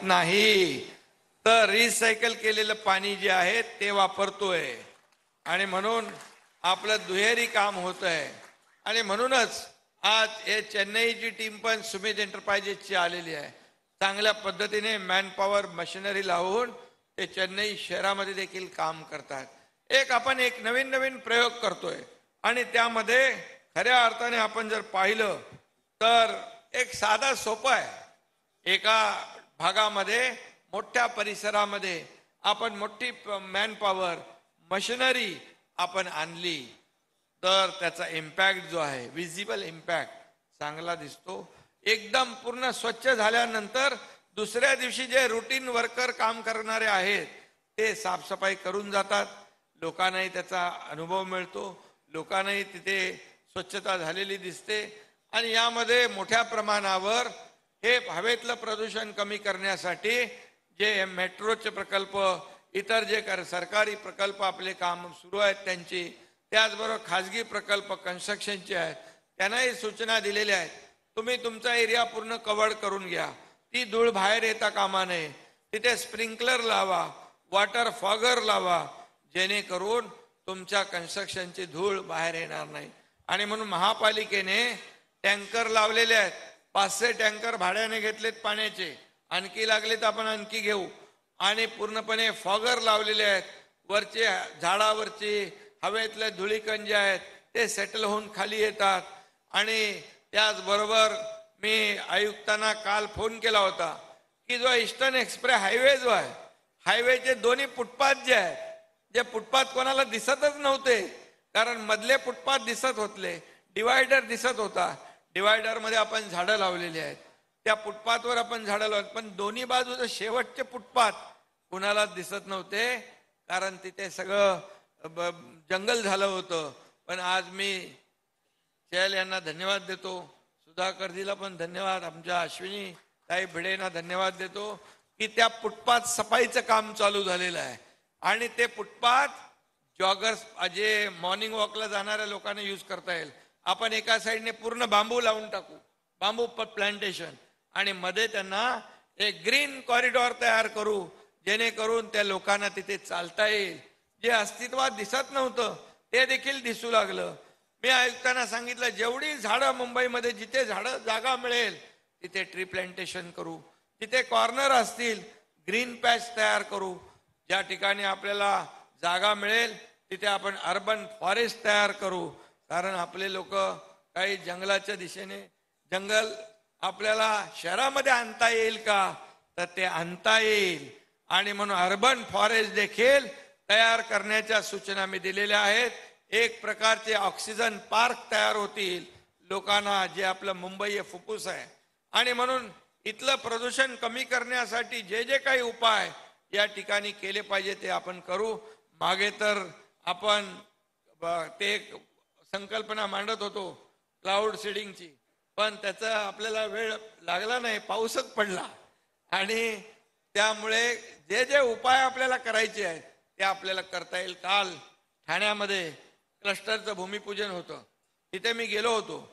वापरत नाही, तर रिसायकल केलेलं पाणी जे आहे ते वापरतोय आणि म्हणून आपलं दुहेरी काम होत आहे. आणि म्हणूनच आज हे चेन्नईची टीम पण सुमित एंटरप्राइजेसची आलेली आहे. चांगल्या पद्धतीने मॅनपॉवर मशिनरी लावून ते चेन्नई शहरामध्ये देखील काम करतात. आपण एक नवीन प्रयोग करतोय आणि त्यामध्ये खऱ्या अर्थाने आपण जर पाहिलं तर एक साधा सोपा आहे. एका भागामध्ये मोठ्या परिसरामध्ये आपण मोठी मॅनपॉवर मशिनरी आपण आणली तर त्याचा इम्पॅक्ट जो आहे, विजिबल इम्पॅक्ट चांगला दिसतो. एकदम पूर्ण स्वच्छ झाल्यानंतर दुसऱ्या दिवशी जे रुटीन वर्कर काम करणारे आहेत ते साफसफाई करून जातात. लोकांनाही त्याचा अनुभव मिळतो, लोकांनाही तिथे स्वच्छता झालेली दिसते. आणि यामध्ये मोठ्या प्रमाणावर हे हवेतलं प्रदूषण कमी करण्यासाठी जे मेट्रोचे प्रकल्प, इतर जे सरकारी प्रकल्प आपले काम सुरू आहेत त्यांची, त्याचबरोबर खाजगी प्रकल्प कन्स्ट्रक्शनचे आहेत, त्यांनाही सूचना दिलेल्या आहेत. तुम्ही तुमचा एरिया पूर्ण कव्हर करून घ्या, ती धूळ बाहेर येता कामा नये. तिथे स्प्रिंकलर लावा, वॉटर फॉगर लावा, जेणेकरून तुमच्या कन्स्ट्रक्शनची धूळ बाहेर येणार नाही. आणि म्हणून महापालिकेने टँकर लावलेले आहेत. 500 टँकर भाड्याने घेतलेत पाण्याचे, आणखी लागले तर आपण आणखी घेऊ. आणि पूर्णपणे फॉगर लावलेले आहेत. वरचे झाडावरची हवेतले धुळीकण जे आहेत ते सेटल होऊन खाली येतात. आणि त्याचबरोबर मी आयुक्तांना काल फोन केला होता की जो ईस्टर्न एक्सप्रेस हायवे जो आहे, हायवेचे दोन्ही फुटपाथ जे आहेत, जे फुटपाथ कोणाला दिसतच नव्हते, कारण मधले फुटपाथ दिसत होते, डिवायडर दिसत होता, डिवायडर मध्ये आपण झाडं लावलेली आहेत, त्या फुटपाथवर आपण झाडं लावली, पण दोन्ही बाजूचे शेवटचे फुटपाथ कुणाला दिसत नव्हते, कारण तिथे सगळं जंगल झालं होतं. पण आज मी चहल यांना धन्यवाद देतो, सुधाकरजीला पण धन्यवाद, आमच्या अश्विनी ताई भिडेंना धन्यवाद देतो की त्या फुटपाथ सफाईचं काम चालू झालेलं आहे. आणि ते फुटपाथ जॉगर्स जे मॉर्निंग वॉकला जाणाऱ्या लोकांना यूज करता येईल. आपण एका साईडने पूर्ण बांबू लावून टाकू, बांबू प्लांटेशन, आणि मध्ये त्यांना एक ग्रीन कॉरिडॉर तयार करू, जेणेकरून त्या लोकांना तिथे चालता येईल. जे अस्तित्वात दिसत नव्हतं ते देखील दिसू लागलं. मी आयुक्तांना सांगितलं जेवढी झाडं मुंबईमध्ये जिथे झाडं जागा मिळेल तिथे ट्री प्लांटेशन करू, तिथे कॉर्नर असतील ग्रीन पॅच तयार करू, ज्या ठिकाणी आपल्याला जागा मिळेल तिथे आपण अर्बन फॉरेस्ट तयार करू. कारण आपले लोक काही जंगलाच्या दिशेने, जंगल आपल्याला शहरामध्ये आणता येईल का, तर ते आणता येईल. आणि म्हणून अर्बन फॉरेस्ट देखील तयार करण्याच्या सूचना मी दिलेल्या आहेत. एक प्रकारचे ऑक्सिजन पार्क तयार होतील लोकांना, जे आपलं मुंबई हे फुफ्फुस आहे. आणि म्हणून इथलं प्रदूषण कमी करण्यासाठी जे जे काही उपाय या ठिकाणी केले पाहिजे ते आपण करू. मागे तर आपण ते संकल्पना मांडत होतो क्लाउड सीडिंगची, पण त्याचा आपल्याला वेळ लागला नाही, पाऊसच पडला. आणि त्यामुळे जे जे उपाय आपल्याला करायचे आहेत ते आपल्याला करता येईल. काल ठाण्यामध्ये क्लस्टरचं भूमिपूजन होतं, तिथे मी गेलो होतो.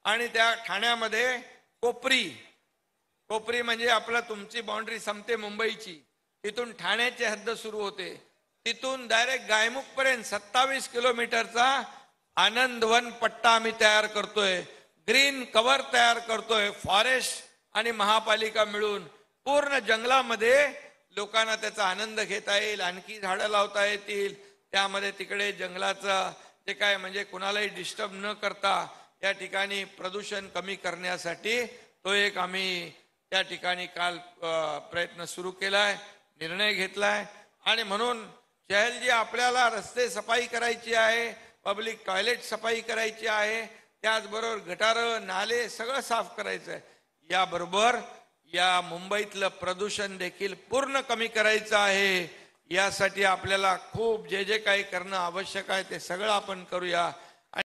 आणि त्या ठाण्यामध्ये कोपरी म्हणजे आपला तुमची बाउंड्री संपते मुंबईची, तिथून ठाण्याची हद्द सुरू होते, तिथून डायरेक्ट गायमुख पर्यंत 27 किलोमीटरचा आनंदवन पट्टा आम्ही तयार करतोय, ग्रीन कव्हर तयार करतोय. फॉरेस्ट आणि महापालिका मिळून पूर्ण जंगलामध्ये लोकांना त्याचा आनंद घेता येईल, आणखी झाडं लावता येतील. त्यामध्ये तिकडे जंगलाचं जे काय म्हणजे कुणालाही डिस्टर्ब न करता या ठिकाणी प्रदूषण कमी करण्यासाठी तो एक आम्ही त्या ठिकाणी काल प्रयत्न सुरू केलाय, निर्णय घेतलाय. आणि म्हणून चहलजी, आपल्याला रस्ते सफाई करायची आहे, पब्लिक टॉयलेट सफाई करायची आहे, त्याचबरोबर गटार नाले सगळं साफ करायचं आहे. याबरोबर या मुंबईतलं प्रदूषण देखील पूर्ण कमी करायचं आहे. यासाठी आपल्याला खूप जे जे काही करणं आवश्यक आहे ते सगळं आपण करूया.